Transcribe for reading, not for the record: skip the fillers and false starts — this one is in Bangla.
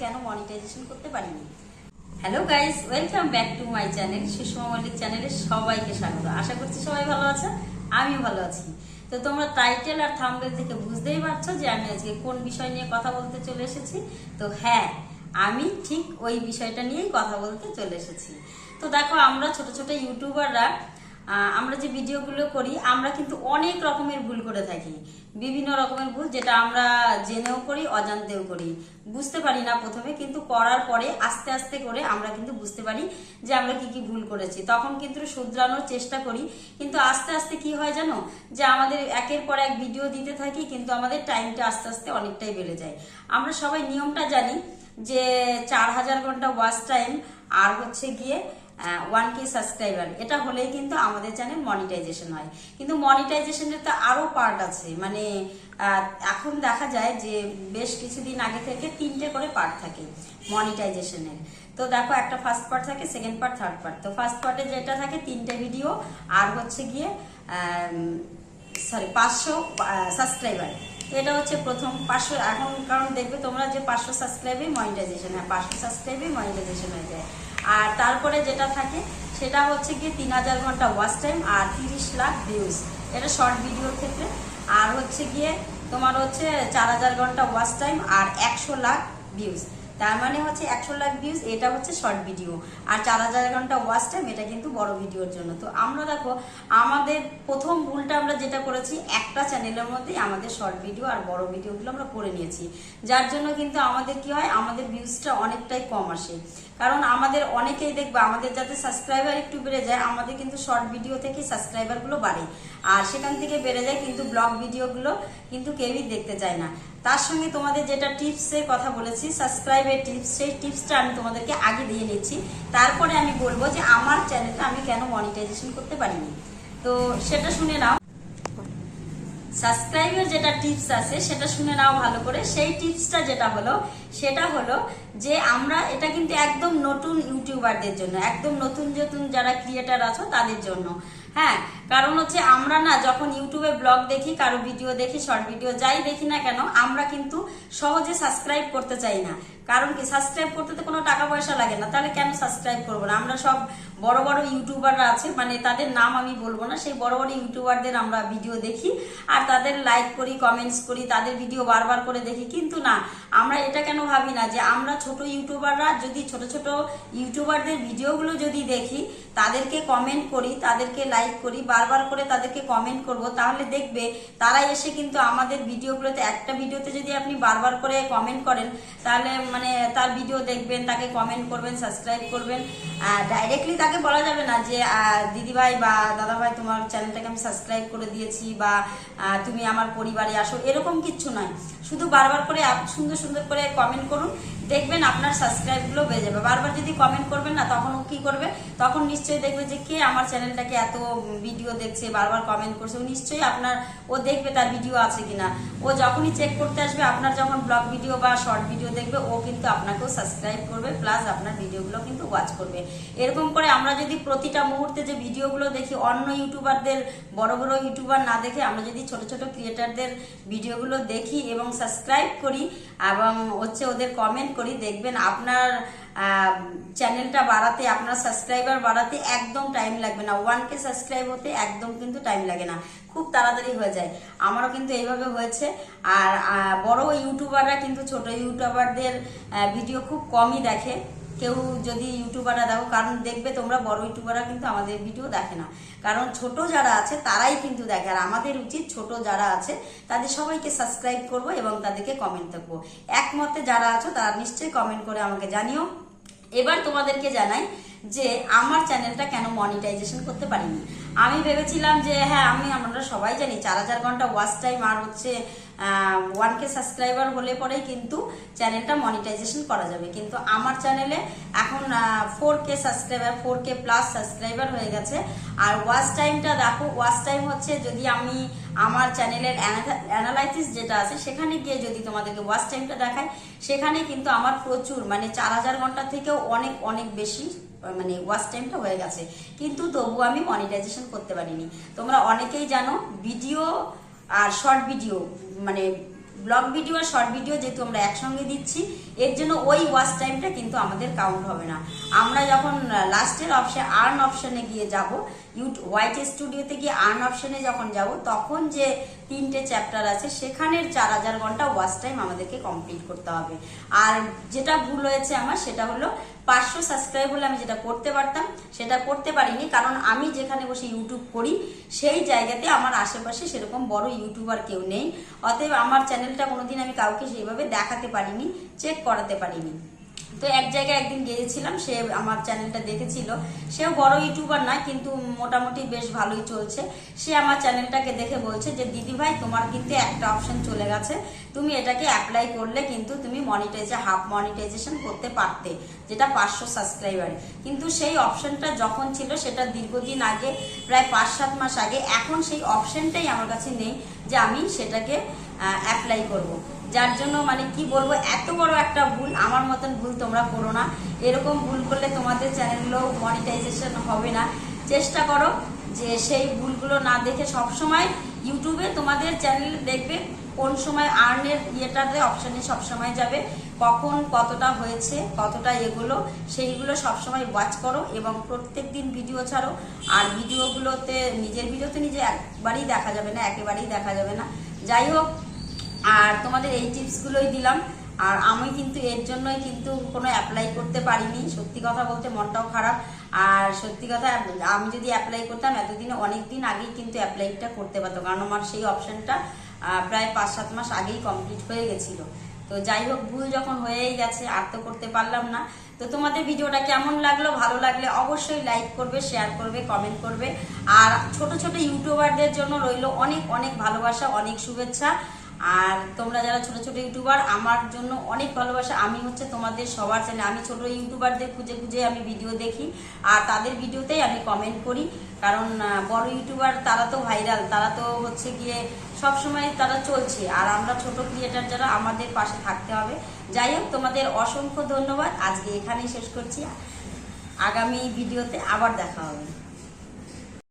কেন মনিটাইজেশন করতে পারিনি। Hello guys, welcome back to my channel Sushma Mallick চ্যানেলে সবাইকে স্বাগত। আশা করছি সবাই ভালো আছে, আমিও ভালো আছি। তো তোমরা টাইটেল আর থাম্বনেল থেকে বুঝতেই পারছো যে আমি আজকে কোন বিষয় নিয়ে কথা বলতে চলে এসেছি। তো হ্যাঁ, আমি ঠিক ওই বিষয়টা নিয়েই কথা বলতে চলে এসেছি। তো দেখো, আমরা ছোট ছোট ইউটিউবাররা আমরা যে ভিডিওগুলো করি, আমরা কিন্তু অনেক রকমের ভুল করে থাকি। বিভিন্ন রকমের ভুল, যেটা আমরা জেনেও করি, অজান্তেও করি, বুঝতে পারি না প্রথমে, কিন্তু করার পরে আস্তে আস্তে করে আমরা কিন্তু বুঝতে পারি যে আমরা কি কি ভুল করেছি। তখন কিন্তু শুধরানোর চেষ্টা করি, কিন্তু আস্তে আস্তে কি হয় জানো, যে আমাদের একের পর এক ভিডিও দিতে থাকি, কিন্তু আমাদের টাইমটা আস্তে আস্তে অনেকটাই বেড়ে যায়। আমরা সবাই নিয়মটা জানি যে 4000 ঘন্টা ওয়াচ টাইম আর হচ্ছে গিয়ে 1K সাবস্ক্রাইবার, এটা হলেই কিন্তু আমাদের চ্যানেল মনিটাইজেশন হয়। কিন্তু মনিটাইজেশনের তো আরো পার্ট আছে, মানে এখন দেখা যায় যে বেশ কিছুদিন আগে থেকে 3টে করে পার্ট থাকে মনিটাইজেশনের। তো দেখো, একটা ফার্স্ট পার্ট থাকে, সেকেন্ড পার্ট, থার্ড পার্ট। তো ফার্স্ট পার্টে যেটা থাকে 3টে ভিডিও আর হচ্ছে গিয়ে 500 সাবস্ক্রাইবার। এটা হচ্ছে প্রথম 500। এখন কারণ দেখবে তোমরা যে 500 সাবস্ক্রাইবে মনিটাইজেশন, হ্যাঁ 500 সাবস্ক্রাইবে মনিটাইজেশন হয়ে যায়। আর তারপরে যেটা থাকে সেটা হচ্ছে গিয়ে 3000 ঘন্টা ওয়াচ টাইম আর 30 লাখ ভিউজ, এটা শর্ট ভিডিওর ক্ষেত্রে। আর হচ্ছে গিয়ে তোমার হচ্ছে 4000 ঘন্টা ওয়াচ টাইম আর 100 লাখ ভিউজ, তার মানে হচ্ছে 100 লাখ ভিউজ, এটা হচ্ছে শর্ট ভিডিও। আর 4000 ঘন্টা ওয়াচ টাইম, এটা কিন্তু বড় ভিডিওর জন্য। তো আমরা দেখো, আমাদের প্রথম ভুলটা আমরা যেটা করেছি, একটা চ্যানেলের মধ্যেই আমাদের শর্ট ভিডিও আর বড় ভিডিওগুলো আমরা করে নিয়েছি, যার জন্য কিন্তু আমাদের কি হয়, আমাদের ভিউজটা অনেকটাই কম আসে। কারণ আমাদের অনেকেই দেখবে, আমাদের যাতে সাবস্ক্রাইবার একটু বেড়ে যায়, আমাদের কিন্তু শর্ট ভিডিও থেকে সাবস্ক্রাইবারগুলো বাড়ে, আর সেখান থেকে বেড়ে যায়, কিন্তু ব্লগ ভিডিওগুলো কিন্তু কেউই দেখতে চায় না। তার সঙ্গে তোমাদের যেটা টিপসের কথা বলেছি, সাবস্ক্রাইবের টিপস, সেই টিপসটা আমি তোমাদেরকে আগে দিয়ে নিচ্ছি, তারপরে আমি বলবো যে আমার চ্যানেলটা আমি কেন মনিটাইজেশন করতে পারিনি। তো সেটা শুনে নাও, সাবস্ক্রাইবের যেটা টিপস আছে সেটা শুনে নাও ভালো করে। সেই টিপসটা যেটা হলো, সেটা হলো যে আমরা, এটা কিন্তু একদম নতুন ইউটিউবারদের জন্য, একদম নতুন নতুন যারা ক্রিয়েটার আছো তাদের জন্য। হ্যাঁ, কারণ হচ্ছে আমরা না, যখন ইউটিউবে ব্লগ দেখি, কারো ভিডিও দেখি, শর্ট ভিডিও যাই দেখি না কেন, আমরা কিন্তু সহজে সাবস্ক্রাইব করতে চাই না। কারণ কি, সাবস্ক্রাইব করতে তো কোনো টাকা পয়সা লাগে না, তাহলে কেন সাবস্ক্রাইব করবো না? আমরা সব বড় বড় ইউটিউবাররা আছে, মানে তাদের নাম আমি বলবো না, সেই বড় বড় ইউটিউবারদের আমরা ভিডিও দেখি আর তাদের লাইক করি, কমেন্টস করি, তাদের ভিডিও বারবার করে দেখি। কিন্তু না, আমরা এটা কেন ভাবি না যে আমরা ছোট ইউটিউবাররা যদি ছোট ছোট ইউটিউবারদের ভিডিওগুলো যদি দেখি, তাদেরকে কমেন্ট করি, তাদেরকে লাইক করি, বারবার করে তাদেরকে কমেন্ট করব, তাহলে দেখবে তারা এসে কিন্তু আমাদের ভিডিওগুলোতে, একটা ভিডিওতে যদি আপনি বারবার করে কমেন্ট করেন, তাহলে মানে তার ভিডিও দেখবেন, তাকে কমেন্ট করবেন, সাবস্ক্রাইব করবেন। ডাইরেক্টলি তাকে বলা যাবে না যে দিদিভাই বা দাদাভাই, তোমার চ্যানেলটাকে আমি সাবস্ক্রাইব করে দিয়েছি, বা তুমি আমার পরিবারে আসো, এরকম কিচ্ছু নয়। শুধু বারবার করে সুন্দর সুন্দর করে কমেন্ট করুন, দেখবেন আপনার সাবস্ক্রাইবগুলো বেড়ে যাবে। বারবার যদি কমেন্ট করবেন না, তখন ও কি করবে, তখন নিশ্চয়ই দেখবে যে কে আমার চ্যানেলটাকে এত ভিডিও দেখছে, বারবার কমেন্ট করছে, ও নিশ্চয়ই ও দেখবে তার ভিডিও আছে কিনা। ও যখনই চেক করতে আসবে, আপনার যখন ব্লগ ভিডিও বা শর্ট ভিডিও দেখবে, ও কিন্তু আপনাকেও সাবস্ক্রাইব করবে, প্লাস আপনার ভিডিওগুলো কিন্তু ওয়াচ করবে। এরকম করে আমরা যদি প্রতিটা মুহূর্তে যে ভিডিওগুলো দেখি, অন্য ইউটিউবারদের, বড় বড় ইউটিউবার না দেখে আমরা যদি ছোট ছোট ক্রিয়েটারদের ভিডিওগুলো দেখি এবং সাবস্ক্রাইব করি এবং হচ্ছে ওদের কমেন্ট করি, দেখবেন আপনার চ্যানেলটা বাড়াতে, আপনার সাবস্ক্রাইবার বাড়াতে একদম টাইম লাগবে না। 1K সাবস্ক্রাইব হতে একদম কিন্তু টাইম লাগে না, খুব তাড়াতাড়ি হয়ে যায়। আমারও কিন্তু এইভাবে হয়েছে। আর বড় ইউটিউবাররা কিন্তু ছোট ইউটিউবারদের ভিডিও খুব কমই দেখে। কেউ যদি ইউটিউবাররা দেখো, কারণ দেখবে তোমরা, বড় ইউটিউবাররা কিন্তু আমাদের ভিডিও দেখে না, কারণ ছোট যারা আছে তারাই কিন্তু দেখে। আর আমাদের উচিত ছোট যারা আছে তাদের সবাইকে সাবস্ক্রাইব করবো এবং তাদেরকে কমেন্ট করবো। একমতে যারা আছো তারা নিশ্চয়ই কমেন্ট করে আমাকে জানিও। এবার তোমাদেরকে জানাই যে আমার চ্যানেলটা কেন মনিটাইজেশন করতে পারিনি। আমি ভেবেছিলাম যে হ্যাঁ, আমরা সবাই জানি 4000 ঘন্টা ওয়াচ টাইম আর হচ্ছে 1K সাবস্ক্রাইবার হলে পরেই কিন্তু চ্যানেলটা মনিটাইজেশন করা যাবে। কিন্তু আমার চ্যানেলে এখন 4K subscriber, 4K plus subscriber হয়ে গেছে। আর ওয়াচ টাইমটা দেখো, ওয়াচ টাইম হচ্ছে, যদি আমি আমার চ্যানেলের অ্যানালাইসিস যেটা আছে সেখানে গিয়ে যদি তোমাদেরকে ওয়াচ টাইমটা দেখাই, সেখানে কিন্তু আমার প্রচুর, মানে 4000 ঘন্টা থেকেও অনেক অনেক বেশি মানে ওয়াচ টাইমটা হয়ে গেছে, কিন্তু তবু আমি মনিটাইজেশন করতে পারিনি। তোমরা অনেকেই জানো, ভিডিও আর শর্ট ভিডিও, মানে ব্লগ ভিডিও আর শর্ট ভিডিও যেহেতু আমরা একসঙ্গে দিচ্ছি, এর জন্য ওই ওয়াচ টাইমটা কিন্তু আমাদের কাউন্ট হবে না। আমরা যখন লাস্টের আর্ন অপশনে গিয়ে যাব, হোয়াইট স্টুডিওতে গিয়ে আর্ন অপশনে যখন যাব, তখন যে 3টে চ্যাপ্টার আছে সেখানের 4000 ঘন্টা ওয়াচ টাইম আমাদেরকে কমপ্লিট করতে হবে। আর যেটা ভুল হয়েছে আমার, সেটা হলো 500 সাবস্ক্রাইব হলে আমি যেটা করতে পারতাম সেটা করতে পারিনি, কারণ আমি যেখানে বসে ইউটিউব করি সেই জায়গাতে আমার আশেপাশে সেরকম বড় ইউটিউবার কেউ নেই। অতএব আমার চ্যানেলটা কোনোদিন আমি কাউকে সেইভাবে দেখাতে পারিনি, চেক করাতে পারিনি। তো এক জায়গায় একদিন গিয়েছিলাম, সে আমার চ্যানেলটা দেখেছিল, সেও বড় ইউটিউবার নয় কিন্তু মোটামুটি বেশ ভালোই চলছে। সে আমার চ্যানেলটাকে দেখে বলছে যে দিদি ভাই, তোমার কিন্তু একটা অপশন চলে গেছে, তুমি এটাকে অ্যাপ্লাই করলে কিন্তু তুমি হাফ মনিটাইজেশন করতে পারতে, যেটা 500 সাবস্ক্রাইবারে। কিন্তু সেই অপশনটা যখন ছিল সেটা দীর্ঘদিন আগে, প্রায় 5-7 মাস আগে। এখন সেই অপশনটাই আমার কাছে নেই যে আমি সেটাকে অ্যাপ্লাই করব। যার জন্য মানে কি বলবো, এত বড় একটা ভুল, আমার মতন ভুল তোমরা করো না। এরকম ভুল করলে তোমাদের চ্যানেলগুলো মনিটাইজেশন হবে না। চেষ্টা করো যে সেই ভুলগুলো না দেখে সবসময় ইউটিউবে তোমাদের চ্যানেল দেখবে কোন সময় আর্নের ইয়েটাতে অপশানে সবসময় যাবে, কখন কতটা হয়েছে, কতটা এগুলো, সেইগুলো সবসময় ওয়াচ করো এবং প্রত্যেক দিন ভিডিও ছাড়ো। আর ভিডিওগুলোতে নিজের ভিডিওতে নিজে একবারই দেখা যাবে না, একেবারেই দেখা যাবে না। যাই হোক, আর তোমাদের এই টিপসগুলোই দিলাম। আর আমি কিন্তু এর জন্যই কিন্তু কোনো অ্যাপ্লাই করতে পারিনি, সত্যি কথা বলতে মনটাও খারাপ। আর সত্যি কথা, আমি যদি অ্যাপ্লাই করতাম এতদিনে অনেক দিন আগেই কিন্তু অ্যাপ্লাইটা করতে পারতো, কারণ আমার সেই অপশনটা প্রায় 5-7 মাস আগেই কমপ্লিট হয়ে গেছিল। তো যাই হোক, ভুল যখন হয়েই গেছে আর তো করতে পারলাম না। তো তোমাদের ভিডিওটা কেমন লাগলো, ভালো লাগলে অবশ্যই লাইক করবে, শেয়ার করবে, কমেন্ট করবে। আর ছোট ছোট ইউটিউবারদের জন্য রইল অনেক অনেক ভালোবাসা, অনেক শুভেচ্ছা। আর তোমরা যারা ছোট ছোট ইউটিউবার, আমার জন্য অনেক ভালোবাসা। আমি হচ্ছে তোমাদের সবার চ্যানেল, আমি ছোট ইউটিউবারদের খুঁজে খুঁজে আমি ভিডিও দেখি আর তাদের ভিডিওতেই আমি কমেন্ট করি, কারণ বড় ইউটিউবার তারা তো ভাইরাল, তারা তো হচ্ছে গিয়ে সবসময় তারা চলছে, আর আমরা ছোট ক্রিয়েটার যারা, আমাদের পাশে থাকতে হবে। যাই হোক, তোমাদের অসংখ্য ধন্যবাদ। আজকে এখানেই শেষ করছি, আগামী ভিডিওতে আবার দেখা হবে।